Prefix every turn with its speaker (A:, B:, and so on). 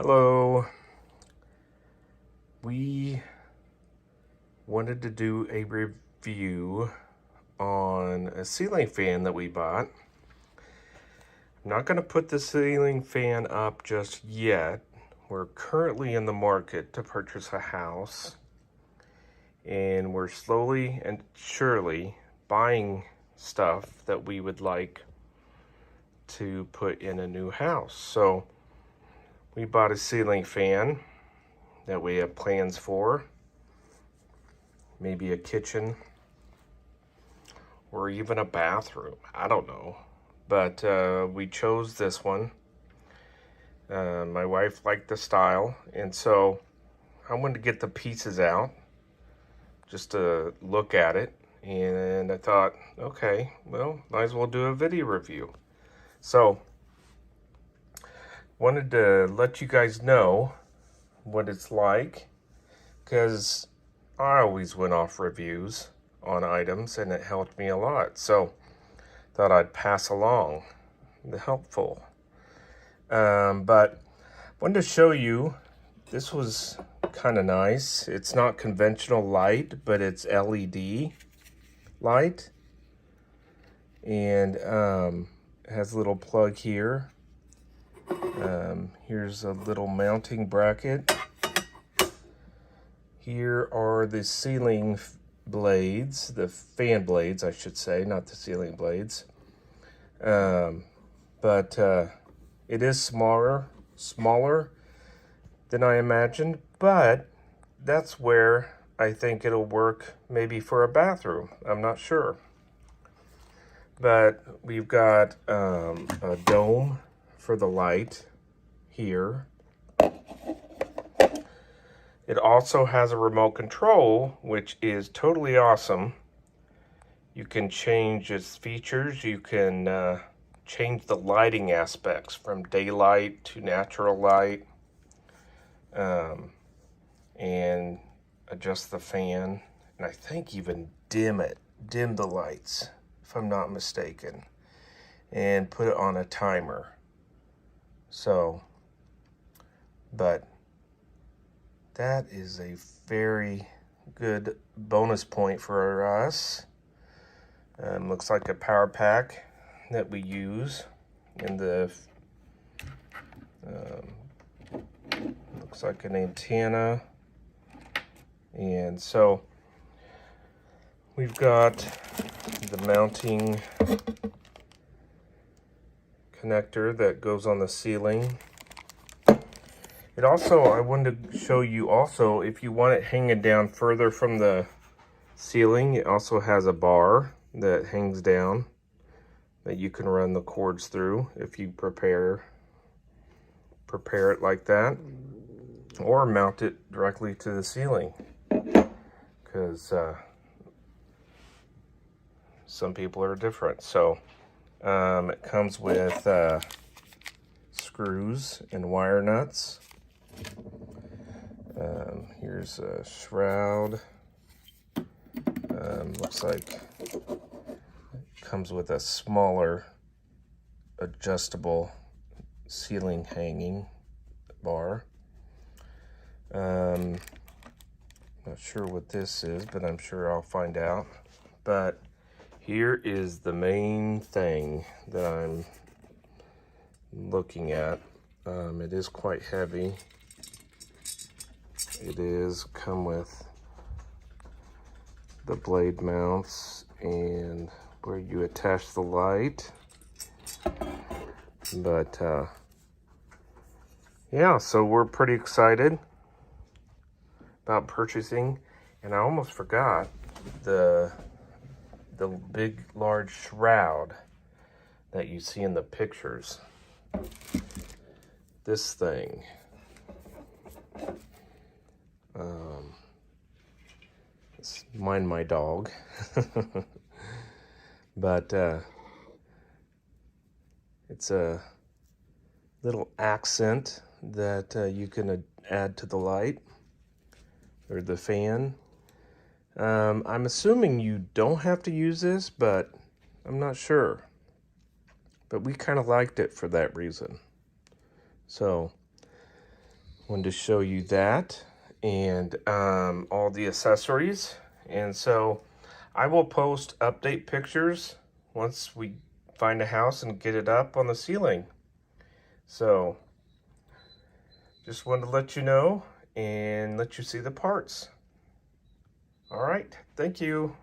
A: Hello. We wanted to do a review on a ceiling fan that we bought. I'm not going to put the ceiling fan up just yet. We're currently in the market to purchase a house, and we're slowly and surely buying stuff that we would like to put in a new house. So we bought a ceiling fan that we have plans for, maybe a kitchen or even a bathroom. I don't know, but we chose this one. My wife liked the style, and so I wanted to get the pieces out just to look at it, and I thought, okay, well, might as well do a video review. So wanted to let you guys know what it's like, because I always went off reviews on items and it helped me a lot. So thought I'd pass along the helpful. But wanted to show you, this was kind of nice. It's not conventional light, but it's LED light. And it has a little plug here. Here's a little mounting bracket. Here are the ceiling blades, the fan blades, I should say, not the ceiling blades. But it is smaller than I imagined, but that's where I think it'll work maybe for a bathroom. I'm not sure. But we've got a dome for the light here. It also has a remote control, which is totally awesome. You can change its features. You can change the lighting aspects from daylight to natural light, and adjust the fan, and I think even dim the lights, if I'm not mistaken, and put it on a timer. So, but that is a very good bonus point for us. Looks like a power pack that we use in the, looks like an antenna. And so we've got the mounting connector that goes on the ceiling. It also, I wanted to show you also, if you want it hanging down further from the ceiling, it also has a bar that hangs down that you can run the cords through if you prepare it like that, or mount it directly to the ceiling, because some people are different. So it comes with screws and wire nuts. Here's a shroud. Looks like it comes with a smaller adjustable ceiling hanging bar. Not sure what this is, but I'm sure I'll find out. But here is the main thing that I'm looking at. It is quite heavy. It is come with the blade mounts and where you attach the light. But yeah, so we're pretty excited about purchasing. And I almost forgot the big large shroud that you see in the pictures. This thing, mind my dog. But it's a little accent that you can add to the light or the fan. I'm assuming you don't have to use this, but I'm not sure. But we kind of liked it for that reason. So Wanted to show you that and all the accessories. And so I will post update pictures once we find a house and get it up on the ceiling. So just wanted to let you know and let you see the parts. All right, thank you.